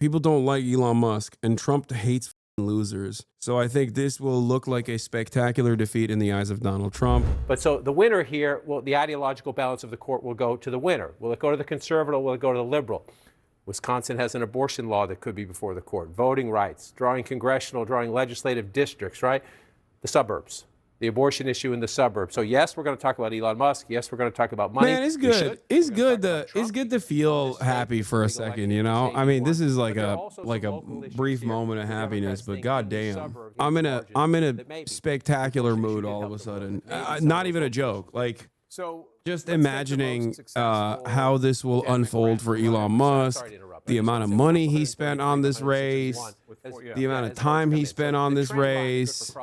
People don't like Elon Musk, and Trump hates losers. So I think this will look like a spectacular defeat in the eyes of Donald Trump. But so the winner here, well, the ideological balance of the court will go to the winner. Will it go to the conservative? Will it go to the liberal? Wisconsin has an abortion law that could be before the court. Voting rights, drawing legislative districts, right? The suburbs. The abortion issue in the suburbs. So yes, we're going to talk about Elon Musk. Yes, we're going to talk about money. Man, it's good. It's good to feel happy for a second, you know? I mean, this is like a brief moment of happiness, but goddamn, I'm in a spectacular mood all of a sudden. Not even a joke. Like, just imagining how this will unfold for Elon Musk, the amount of money he spent on this race, the amount of time he spent on this race.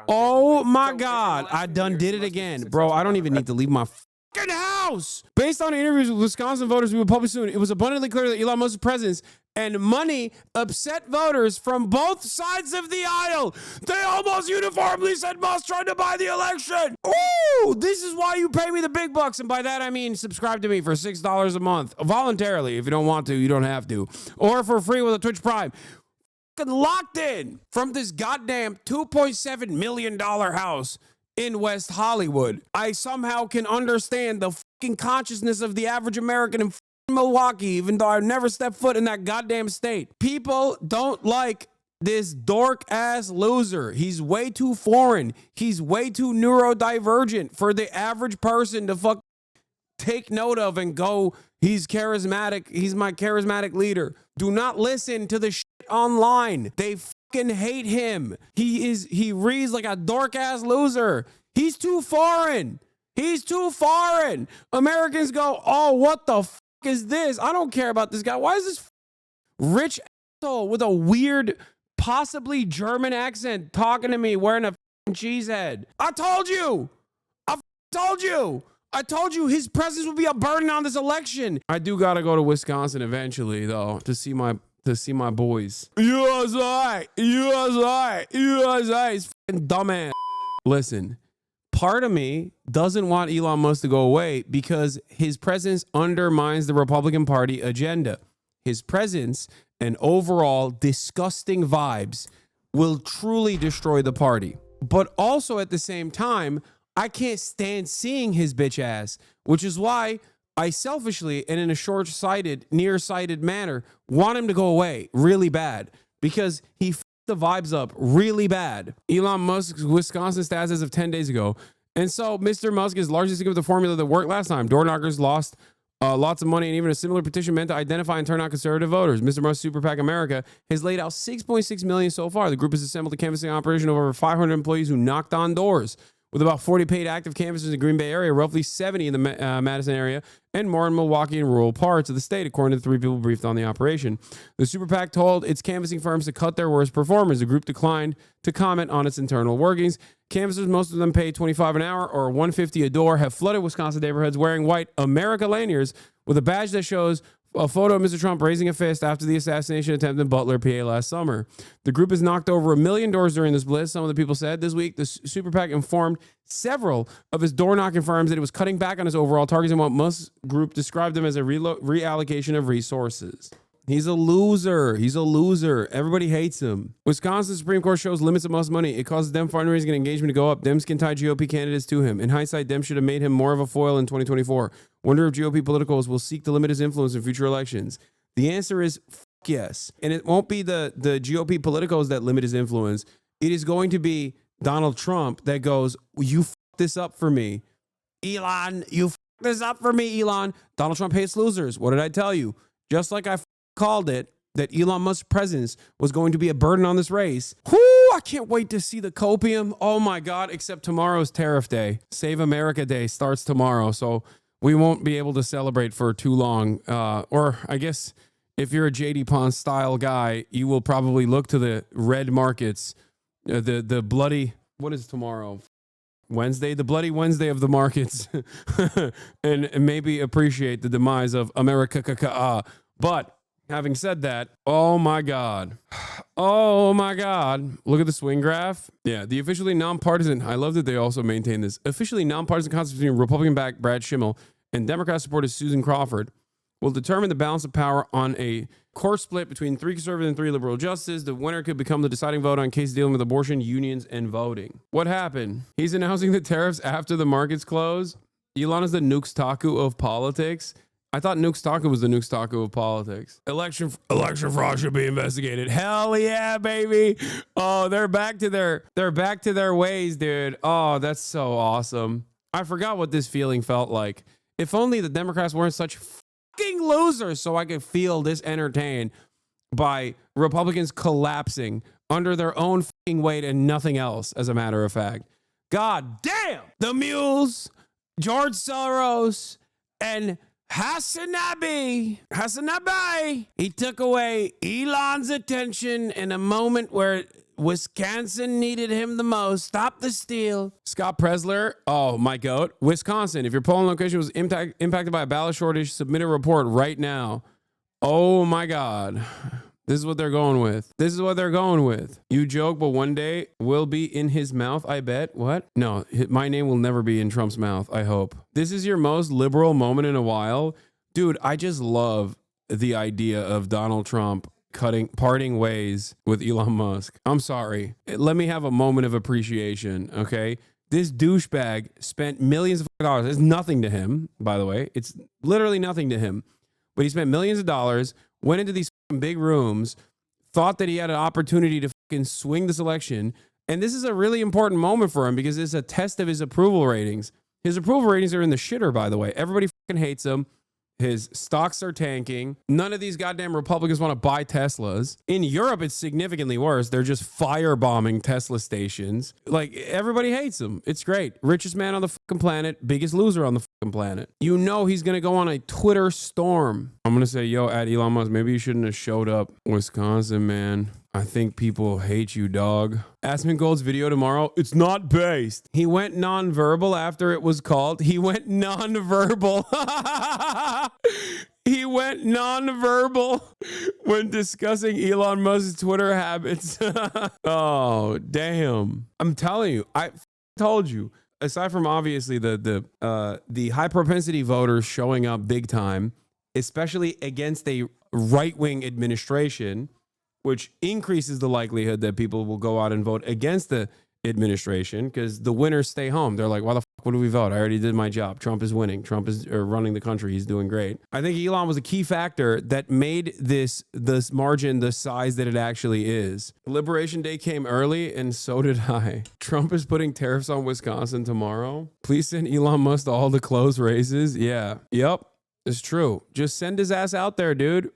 Oh my God, I done did it again. Bro, I don't even need to leave my fucking house. Based on interviews with Wisconsin voters we will publish soon, it was abundantly clear that Elon Musk's presence and money upset voters from both sides of the aisle. They almost uniformly said Musk tried to buy the election. Ooh, this is why you pay me the big bucks. And by that, I mean subscribe to me for $6 a month. Voluntarily. If you don't want to, you don't have to. Or for free with a Twitch Prime. Locked in from this goddamn $2.7 million house in West Hollywood. I somehow can understand the fucking consciousness of the average American in Milwaukee, even though I've never stepped foot in that goddamn state. People don't like this dork ass loser. He's way too foreign. He's way too neurodivergent for the average person to take note of and go, he's charismatic. He's my charismatic leader. Do not listen to the shit online. They fucking hate him. He reads like a dork ass loser. He's too foreign. He's too foreign. Americans go, oh, what the fuck is this? I don't care about this guy. Why is this rich asshole with a weird, possibly German accent talking to me wearing a cheese head? I told you. I told you his presence would be a burden on this election. I do gotta go to Wisconsin eventually, though, to see my boys. USA. He's fucking dumbass. Listen, part of me doesn't want Elon Musk to go away because his presence undermines the Republican Party agenda. His presence and overall disgusting vibes will truly destroy the party. But also at the same time, I can't stand seeing his bitch ass, which is why I selfishly and in a short-sighted, nearsighted manner want him to go away really bad because he f***ed the vibes up really bad. Elon Musk's Wisconsin stats as of 10 days ago. And so Mr. Musk is largely sick of the formula that worked last time. Door knockers lost lots of money, and even a similar petition meant to identify and turn out conservative voters. Mr. Musk Super PAC America has laid out $6.6 million so far. The group has assembled a canvassing operation of over 500 employees who knocked on doors. With about 40 paid active canvassers in the Green Bay area, roughly 70 in the Madison area, and more in Milwaukee and rural parts of the state, according to the 3 people briefed on the operation. The Super PAC told its canvassing firms to cut their worst performers. The group declined to comment on its internal workings. Canvassers, most of them paid $25 an hour or $150 a door, have flooded Wisconsin neighborhoods wearing white America lanyards with a badge that shows a photo of Mr. Trump raising a fist after the assassination attempt in Butler, PA last summer. The group has knocked over 1 million doors during this blitz. Some of the people said this week the Super PAC informed several of his door knocking firms that it was cutting back on his overall targets and what Musk's group described them as a reallocation of resources. He's a loser. He's a loser. Everybody hates him. Wisconsin Supreme Court shows limits of Musk's money. It causes Dem fundraising and engagement to go up. Dems can tie GOP candidates to him. In hindsight, Dem should have made him more of a foil in 2024. Wonder if GOP politicals will seek to limit his influence in future elections. The answer is yes. And it won't be the GOP politicals that limit his influence. It is going to be Donald Trump that goes, you f*** this up for me. Elon, you f*** this up for me, Elon. Donald Trump hates losers. What did I tell you? Just like I called it, that Elon Musk's presence was going to be a burden on this race. Whoo, I can't wait to see the copium. Oh my God, except tomorrow's tariff day. Save America Day starts tomorrow, so we won't be able to celebrate for too long. Or I guess if you're a JD Pond style guy, you will probably look to the red markets, the bloody, what is tomorrow? Wednesday, the bloody Wednesday of the markets, and maybe appreciate the demise of America. But having said that, oh my God. Oh my God. Look at the swing graph. Yeah, the officially nonpartisan, I love that they also maintain this, officially nonpartisan contest between Republican-backed Brad Schimmel and Democrat supporter Susan Crawford will determine the balance of power on a court split between 3 conservative and 3 liberal justices. The winner could become the deciding vote on cases dealing with abortion, unions, and voting. What happened? He's announcing the tariffs after the markets close. Elon is the Nukes Taku of politics. I thought Nukes Taku was the Nukes Taku of politics. Election fraud should be investigated. Hell yeah, baby. Oh, they're back to their ways, dude. Oh, that's so awesome. I forgot what this feeling felt like. If only the Democrats weren't such fucking losers so I could feel this entertained by Republicans collapsing under their own fucking weight and nothing else, as a matter of fact. God damn. The mules, George Soros, and HasanAbi, he took away Elon's attention in a moment where Wisconsin needed him the most. Stop the steal. Scott Presler, oh, my goat. Wisconsin, if your polling location was impacted by a ballot shortage, submit a report right now. Oh, my God. This is what they're going with. You joke, but one day will be in his mouth, I bet. What? No, my name will never be in Trump's mouth, I hope. This is your most liberal moment in a while. Dude, I just love the idea of Donald Trump parting ways with Elon Musk. I'm sorry. Let me have a moment of appreciation, okay? This douchebag spent millions of dollars. It's nothing to him, by the way. It's literally nothing to him. But he spent millions of dollars, went into these big rooms, thought that he had an opportunity to fucking swing this election. And this is a really important moment for him because it's a test of his approval ratings. His approval ratings are in the shitter, by the way. Everybody fucking hates him. His stocks are tanking. None of these goddamn Republicans want to buy Teslas. In Europe, it's significantly worse. They're just firebombing Tesla stations. Like, everybody hates him. It's great. Richest man on the fucking planet. Biggest loser on the fucking planet. You know he's going to go on a Twitter storm. I'm going to say, yo, at Elon Musk, maybe you shouldn't have showed up. Wisconsin, man. I think people hate you, dog. Aspen Gold's video tomorrow. It's not based. He went nonverbal after it was called. He went nonverbal. He went nonverbal when discussing Elon Musk's Twitter habits. Oh, damn. I'm telling you, I told you. Aside from obviously the high propensity voters showing up big time, especially against a right-wing administration, which increases the likelihood that people will go out and vote against the administration because the winners stay home. They're like, why the fuck would we vote? I already did my job. Trump is winning. Trump is running the country. He's doing great. I think Elon was a key factor that made this margin the size that it actually is. Liberation Day came early, and so did I. Trump is putting tariffs on Wisconsin tomorrow. Please send Elon Musk to all the close races. Yeah. Yep. It's true. Just send his ass out there, dude.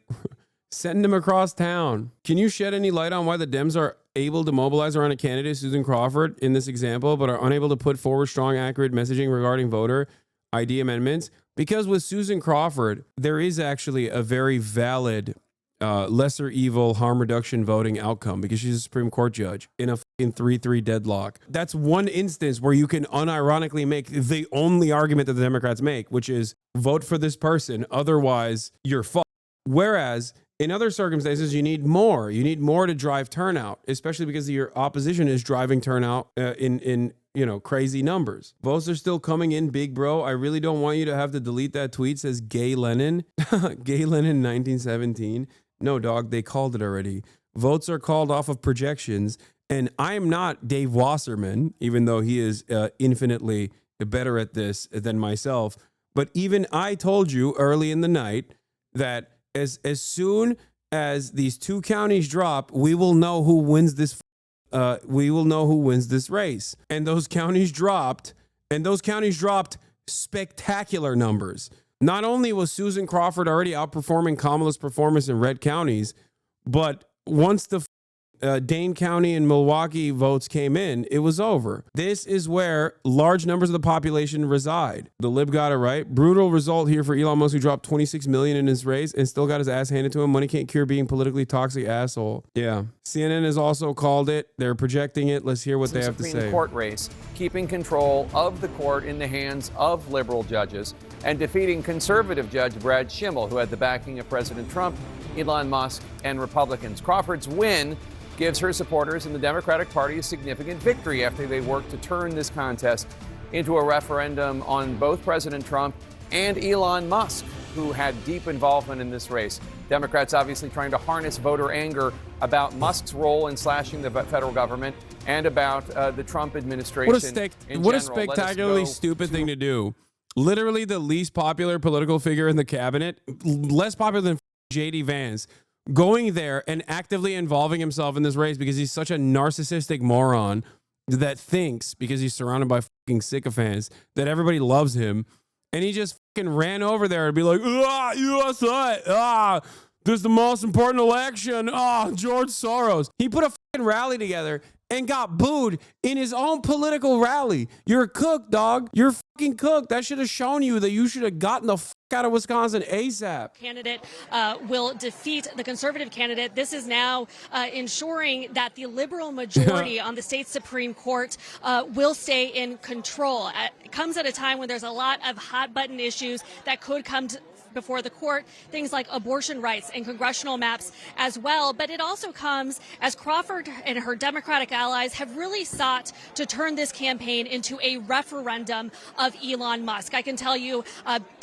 Send him across town. Can you shed any light on why the Dems are able to mobilize around a candidate, Susan Crawford, in this example, but are unable to put forward strong, accurate messaging regarding voter ID amendments? Because with Susan Crawford, there is actually a very valid lesser evil harm reduction voting outcome because she's a Supreme Court judge in a fucking 3-3 deadlock. That's one instance where you can unironically make the only argument that the Democrats make, which is vote for this person. Otherwise, you're fucked. Whereas in other circumstances, you need more. You need more to drive turnout, especially because your opposition is driving turnout in crazy numbers. Votes are still coming in big, bro. I really don't want you to have to delete that tweet. Says Gay Lenin. Gay Lenin 1917. No, dog, they called it already. Votes are called off of projections. And I am not Dave Wasserman, even though he is infinitely better at this than myself. But even I told you early in the night that as soon as these 2 counties drop, we will know who wins this. Race. And those counties dropped, spectacular numbers. Not only was Susan Crawford already outperforming Kamala's performance in red counties, but once the Dane County and Milwaukee votes came in, it was over. This is where large numbers of the population reside. The Lib got it right. Brutal result here for Elon Musk, who dropped $26 million in his race and still got his ass handed to him. Money can't cure being politically toxic asshole. Yeah. CNN has also called it. They're projecting it. Let's hear what they have to say. Supreme Court race, keeping control of the court in the hands of liberal judges and defeating conservative judge Brad Schimmel, who had the backing of President Trump, Elon Musk, and Republicans. Crawford's win gives her supporters in the Democratic Party a significant victory after they worked to turn this contest into a referendum on both President Trump and Elon Musk. who had deep involvement in this race. Democrats obviously trying to harness voter anger about Musk's role in slashing the federal government and about the Trump administration. What a spectacularly stupid thing to do. Literally the least popular political figure in the cabinet, less popular than J.D. Vance, going there and actively involving himself in this race because he's such a narcissistic moron that thinks, because he's surrounded by fucking sycophants, that everybody loves him. And he just fucking ran over there and be like, USA, this is the most important election. George Soros. He put a fucking rally together and got booed in his own political rally. You're a cook, dog. You're fucking cook. That should have shown you that you should have gotten the fuck out of Wisconsin ASAP. Candidate will defeat the conservative candidate. This is now ensuring that the liberal majority on the state Supreme Court will stay in control. It comes at a time when there's a lot of hot button issues that could come before the court, things like abortion rights and congressional maps as well. But it also comes as Crawford and her Democratic allies have really sought to turn this campaign into a referendum of Elon Musk. I can tell you,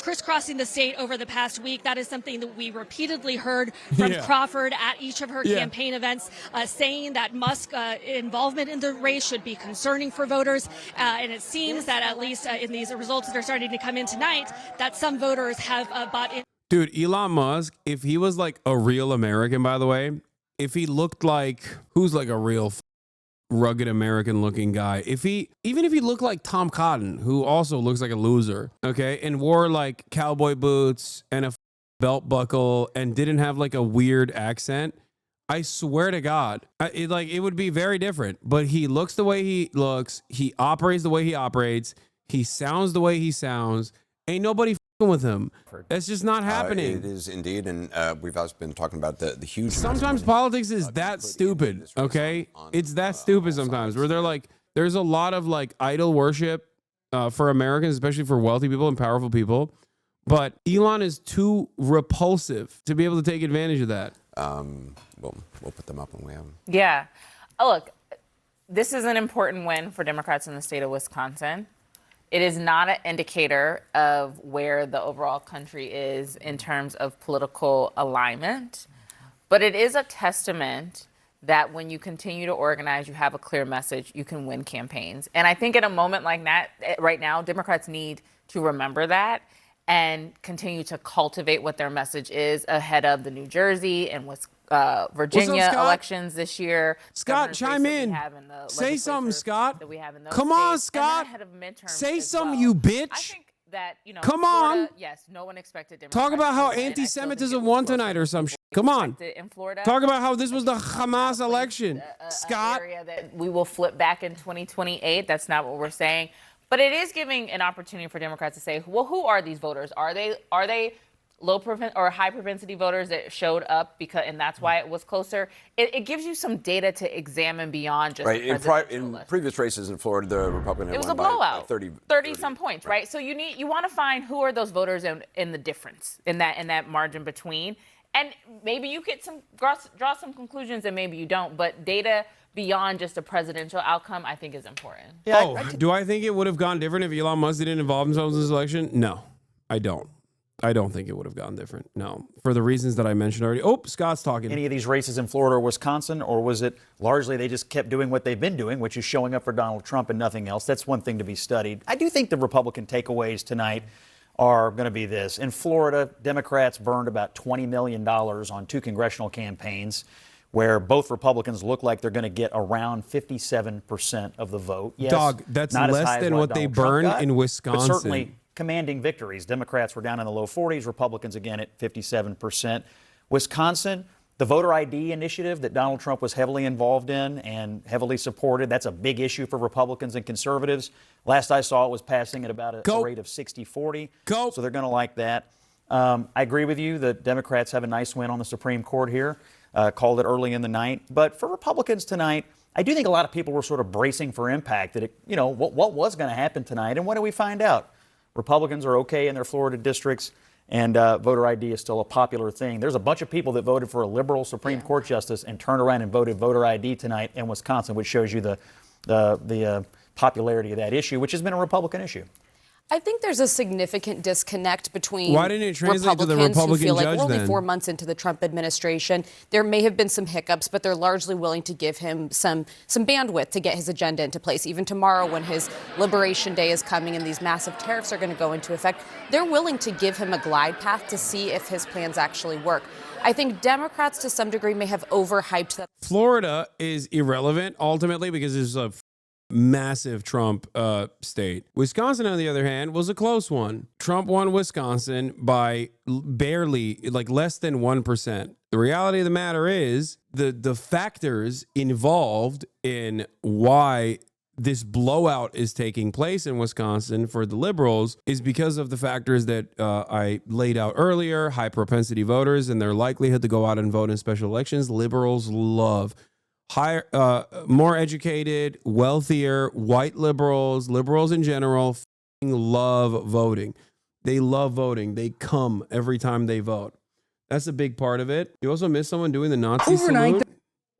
crisscrossing the state over the past week, that is something that we repeatedly heard from Crawford at each of her campaign events, saying that Musk's involvement in the race should be concerning for voters. And it seems that at least in these results that are starting to come in tonight, that some voters have Dude, Elon Musk, if he was like a real American, by the way, if he looked like, who's like a real rugged American looking guy, even if he looked like Tom Cotton, who also looks like a loser, okay, and wore like cowboy boots and a belt buckle and didn't have like a weird accent, I swear to God, it would be very different. But he looks the way he looks, he operates the way he operates, he sounds the way he sounds. Ain't nobody with him. That's just not happening. It is indeed, and we've also been talking about the huge. Sometimes politics is that stupid. Okay, it's that stupid sometimes. Where they're like, there's a lot of like idol worship for Americans, especially for wealthy people and powerful people. But Elon is too repulsive to be able to take advantage of that. We'll put them up when we have them. Yeah. Oh, look, this is an important win for Democrats in the state of Wisconsin. It is not an indicator of where the overall country is in terms of political alignment, but it is a testament that when you continue to organize, you have a clear message, you can win campaigns. And I think at a moment like that, right now, Democrats need to remember that and continue to cultivate what their message is ahead of the New Jersey and Virginia elections this year. Scott, chime in. Say something, Scott. Come on, Scott. Say something, you bitch. I think that, come Florida, on. yes, no one expected Democrats. Talk about how anti-Semitism won tonight or some shit. Come on. In Florida. Talk about how this was the Hamas election. Scott. Area that we will flip back in 2028. That's not what we're saying. But it is giving an opportunity for Democrats to say, well, who are these voters? Are they low or high propensity voters that showed up and that's why it was closer? It gives you some data to examine beyond just right. In previous races in Florida, the Republican it was a won blowout, by 30 some points, right? So you want to find who are those voters in the difference in that margin between, and maybe you get draw some conclusions and maybe you don't, but data beyond just a presidential outcome, I think is important. Yeah, do I think it would have gone different if Elon Musk didn't involve himself in this election? No, I don't. I don't think it would have gone different. No, for the reasons that I mentioned already. Oh, Scott's talking. Any of these races in Florida or Wisconsin, or was it largely they just kept doing what they've been doing, which is showing up for Donald Trump and nothing else? That's one thing to be studied. I do think the Republican takeaways tonight are going to be this. In Florida, Democrats burned about $20 million on 2 congressional campaigns where both Republicans look like they're going to get around 57% of the vote. Yes, Dog, that's less than what they burned in Wisconsin. But certainly commanding victories. Democrats were down in the low 40s, Republicans again at 57%. Wisconsin, the voter ID initiative that Donald Trump was heavily involved in and heavily supported, that's a big issue for Republicans and conservatives. Last I saw, it was passing at about a rate of 60-40. So they're going to like that. I agree with you that Democrats have a nice win on the Supreme Court here. Called it early in the night. But for Republicans tonight, I do think a lot of people were sort of bracing for impact that, what was going to happen tonight. And what do we find out? Republicans are okay in their Florida districts, and voter ID is still a popular thing. There's a bunch of people that voted for a liberal Supreme Court justice and turned around and voted voter ID tonight in Wisconsin, which shows you the popularity of that issue, which has been a Republican issue. I think there's a significant disconnect between Why didn't it translate to the Republicans Republican who feel like judge we're only then? 4 months into the Trump administration. There may have been some hiccups, but they're largely willing to give him some bandwidth to get his agenda into place. Even tomorrow, when his Liberation Day is coming and these massive tariffs are going to go into effect, they're willing to give him a glide path to see if his plans actually work. I think Democrats, to some degree, may have overhyped that. Florida is irrelevant ultimately because it's a massive Trump state. Wisconsin, on the other hand, was a close one. Trump won Wisconsin by barely, like less than 1%. The reality of the matter is the factors involved in why this blowout is taking place in Wisconsin for the liberals is because of the factors that I laid out earlier: high propensity voters and their likelihood to go out and vote in special elections. Liberals love higher, more educated, wealthier, white liberals in general love voting. They love voting. They come every time they vote. That's a big part of it. You also miss someone doing the Nazi salute.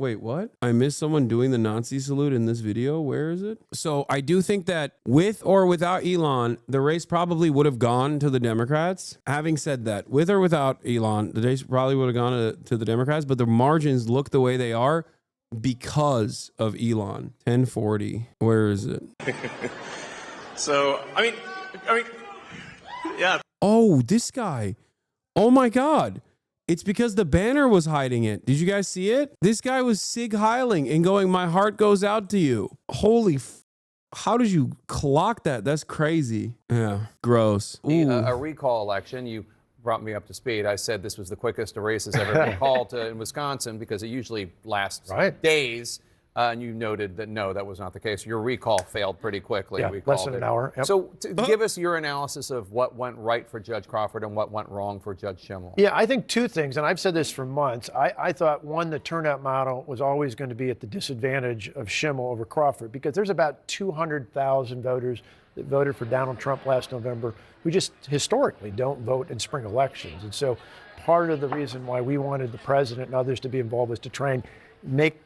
Wait, what? I missed someone doing the Nazi salute in this video. Where is it? So I do think that with or without Elon, the race probably would have gone to the Democrats. Having said that, with or without Elon, the race probably would have gone to the Democrats, but the margins look the way they are because of Elon. 1040. Where is it? So, I mean, yeah. Oh, this guy. Oh my God. It's because the banner was hiding it. Did you guys see it? This guy was Sig Heiling and going, "My heart goes out to you." Holy how did you clock that? That's crazy. Yeah, gross. A recall election, you brought me up to speed. I said this was the quickest a race has ever been called in Wisconsin because it usually lasts days. And you noted that no, that was not the case. Your recall failed pretty quickly. Yeah, less than an hour. Yep. So give us your analysis of what went right for Judge Crawford and what went wrong for Judge Schimmel. Yeah, I think two things, and I've said this for months. I thought, one, the turnout model was always going to be at the disadvantage of Schimmel over Crawford because there's about 200,000 voters that voted for Donald Trump last November who just historically don't vote in spring elections. And so part of the reason why we wanted the president and others to be involved was to try and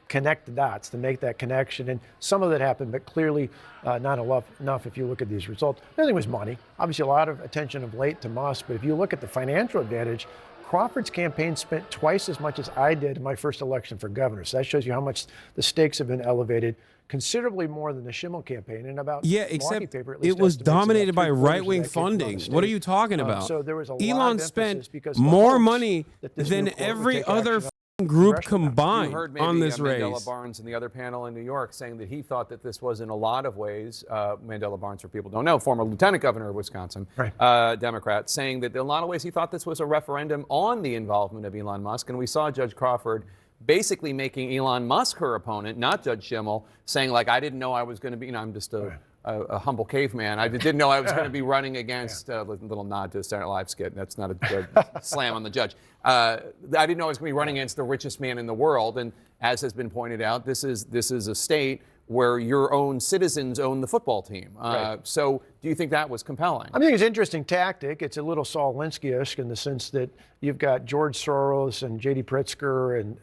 connect the dots, to make that connection. And some of that happened, but clearly not enough if you look at these results. The other thing was money. Obviously, a lot of attention of late to Musk, but if you look at the financial advantage, Crawford's campaign spent twice as much as I did in my first election for governor. So that shows you how much the stakes have been elevated, considerably more than the Schimmel campaign. And about except paper, it was dominated by right-wing funding. What are you talking about? So there was a Elon lot of spent because more money than than every other group combined on this race. Mandela Barnes in the other panel in New York saying that he thought that this was in a lot of ways, Mandela Barnes, for people who don't know, former lieutenant governor of Wisconsin, Democrat, saying that in a lot of ways he thought this was a referendum on the involvement of Elon Musk. And we saw Judge Crawford basically making Elon Musk her opponent, not Judge Schimmel, saying like, I didn't know I was going to be, I'm just a humble caveman. I didn't know I was going to be running against a little nod to a Saturday Night Live skit. That's not a good slam on the judge. I didn't know I was going to be running against the richest man in the world. And as has been pointed out, this is a state where your own citizens own the football team. So do you think that was compelling? I think it's an interesting tactic. It's a little Saul Alinsky-esque in the sense that you've got George Soros and J.D. Pritzker and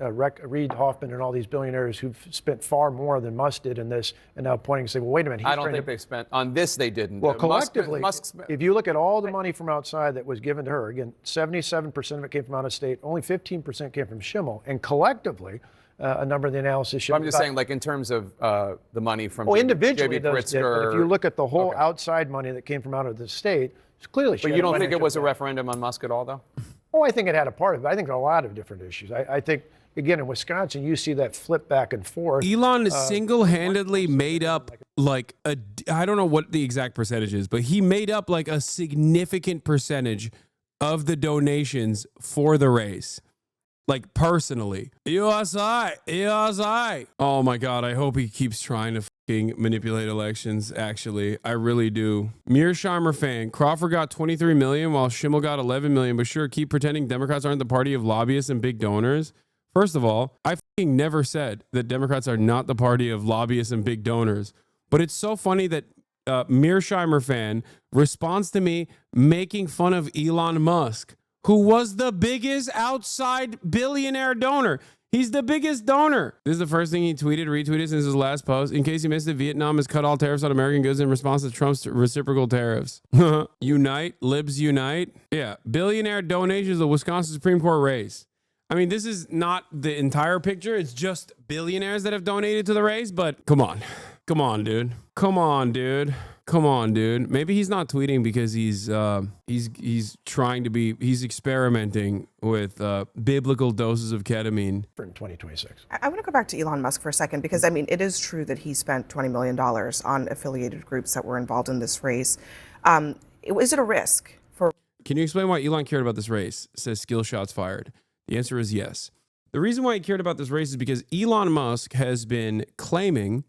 Reid Hoffman and all these billionaires who've spent far more than Musk did in this, and now pointing and saying, well, wait a minute. I don't think they spent on this. They didn't. Well, collectively, if you look at all the money from outside that was given to her, again, 77% of it came from out of state. Only 15% came from Schimmel, and collectively, a number of the analysis showed. I'm just saying, like in terms of the money from individually, J.B. those did, but if you look at the whole outside money that came from out of the state, it's clearly. But you don't think it was a referendum on Musk at all, though? Oh, I think it had a part of it. I think there are a lot of different issues. I think, again, in Wisconsin, you see that flip back and forth. Elon single-handedly made up like I don't know what the exact percentage is, but he made up like a significant percentage of the donations for the race. Like personally. USA. Oh my God, I hope he keeps trying to fucking manipulate elections, actually. I really do. Mearsheimer fan, Crawford got 23 million while Schimmel got 11 million, but sure, keep pretending Democrats aren't the party of lobbyists and big donors. First of all, I fucking never said that Democrats are not the party of lobbyists and big donors. But it's so funny that Mearsheimer fan responds to me making fun of Elon Musk, who was the biggest outside billionaire donor. He's the biggest donor. This is the first thing he retweeted since his last post. In case you missed it, Vietnam has cut all tariffs on American goods in response to Trump's reciprocal tariffs. Unite, libs unite. Yeah, billionaire donations to the Wisconsin Supreme Court race. I mean, this is not the entire picture. It's just billionaires that have donated to the race, but come on. Come on, dude. Come on, dude. Come on, dude. Maybe he's not tweeting because he's experimenting with biblical doses of ketamine For in 2026. I want to go back to Elon Musk for a second because, I mean, it is true that he spent $20 million on affiliated groups that were involved in this race. Is it a risk for... Can you explain why Elon cared about this race? It says skill shots fired. The answer is yes. The reason why he cared about this race is because Elon Musk has been claiming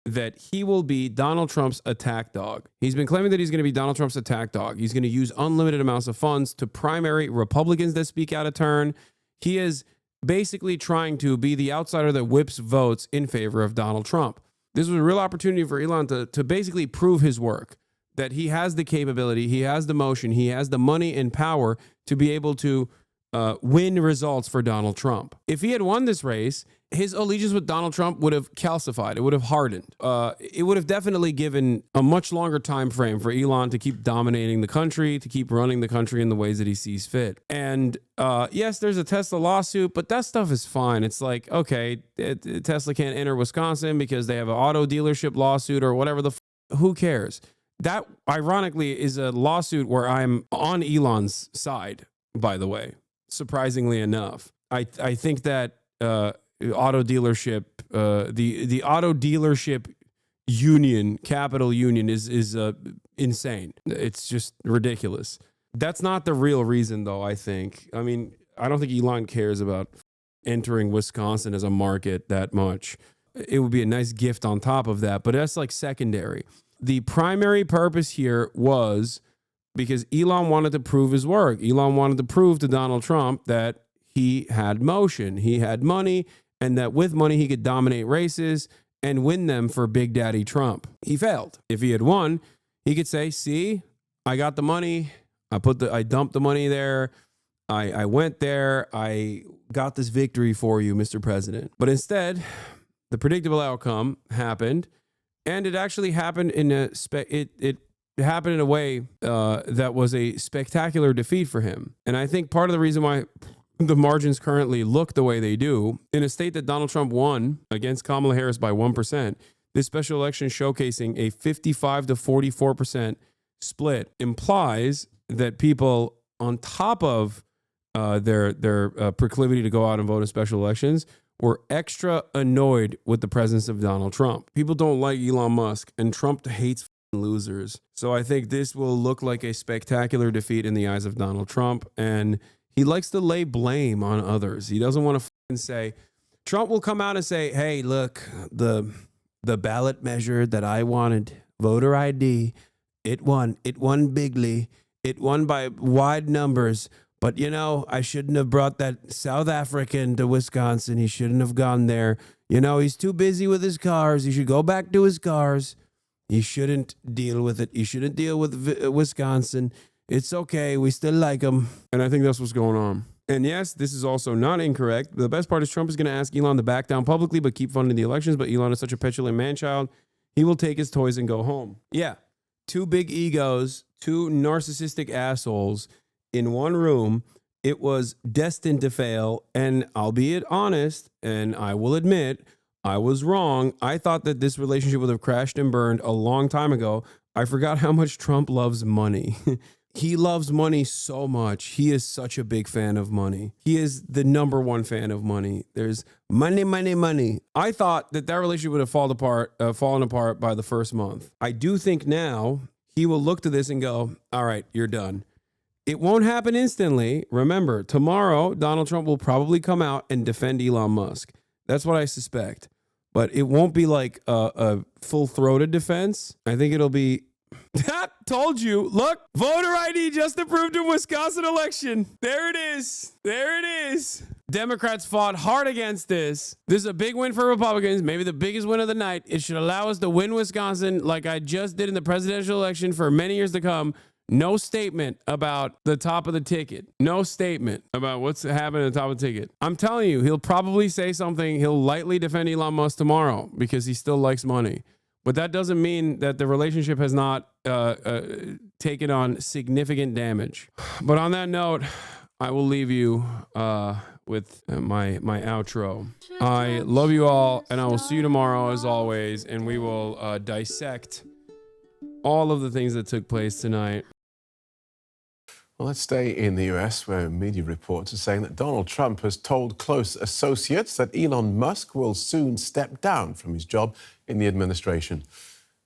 that he will be Donald Trump's attack dog. He's been claiming that he's going to be Donald Trump's attack dog. He's going to use unlimited amounts of funds to primary Republicans that speak out of turn. He is basically trying to be the outsider that whips votes in favor of Donald Trump. This was a real opportunity for Elon to basically prove his work, that he has the capability, he has the motion, he has the money and power to be able to win results for Donald Trump. If he had won this race, his allegiance with Donald Trump would have calcified. It would have hardened. It would have definitely given a much longer time frame for Elon to keep dominating the country, to keep running the country in the ways that he sees fit. And yes, there's a Tesla lawsuit, but that stuff is fine. It's like, okay, Tesla can't enter Wisconsin because they have an auto dealership lawsuit or whatever who cares? That, ironically, is a lawsuit where I'm on Elon's side, by the way. Surprisingly enough, I think that auto dealership, the auto dealership union, capital union, is insane. It's just ridiculous. That's not the real reason, though. I mean, I don't think Elon cares about entering Wisconsin as a market that much. It would be a nice gift on top of that, but that's like secondary. The primary purpose here was because Elon wanted to prove his work. Elon wanted to prove to Donald Trump that he had motion, he had money, and that with money he could dominate races and win them for Big Daddy Trump. He failed. If he had won, he could say, see, I got the money, I dumped the money there, I went there, I got this victory for you, Mr. President. But instead, the predictable outcome happened, and it actually happened in it happened in a way that was a spectacular defeat for him. And I think part of the reason why the margins currently look the way they do, in a state that Donald Trump won against Kamala Harris by 1%, this special election showcasing a 55 to 44% split implies that people, on top of their proclivity to go out and vote in special elections, were extra annoyed with the presence of Donald Trump. People don't like Elon Musk, and Trump hates losers. So I think this will look like a spectacular defeat in the eyes of Donald Trump, and he likes to lay blame on others. He doesn't want to say, Trump will come out and say, hey, look, the ballot measure that I wanted, voter ID, it won bigly. It won by wide numbers. But, you know, I shouldn't have brought that South African to Wisconsin. He shouldn't have gone there. You know, he's too busy with his cars. He should go back to his cars. He shouldn't deal with it. He shouldn't deal with Wisconsin. It's okay. We still like him. And I think that's what's going on. And yes, this is also not incorrect. The best part is Trump is going to ask Elon to back down publicly, but keep funding the elections. But Elon is such a petulant man-child. He will take his toys and go home. Yeah. Two big egos, two narcissistic assholes in one room. It was destined to fail. And I'll be honest, and I will admit, I was wrong. I thought that this relationship would have crashed and burned a long time ago. I forgot how much Trump loves money. He loves money so much. He is such a big fan of money. He is the number one fan of money. There's money, money, money. I thought that relationship would have fallen apart by the first month. I do think now he will look to this and go, all right, you're done. It won't happen instantly. Remember, tomorrow, Donald Trump will probably come out and defend Elon Musk. That's what I suspect. But it won't be like a full-throated defense. I think it'll be, told you, look, voter ID just approved in Wisconsin election. There it is. There it is. Democrats fought hard against this. This is a big win for Republicans, maybe the biggest win of the night. It should allow us to win Wisconsin like I just did in the presidential election for many years to come. No statement about the top of the ticket. No statement about what's happening at the top of the ticket. I'm telling you, he'll probably say something. He'll lightly defend Elon Musk tomorrow because he still likes money. But that doesn't mean that the relationship has not taken on significant damage. But on that note, I will leave you with my outro. I love you all, and I will see you tomorrow as always, and we will dissect all of the things that took place tonight. Well, let's stay in the US, where media reports are saying that Donald Trump has told close associates that Elon Musk will soon step down from his job in the administration.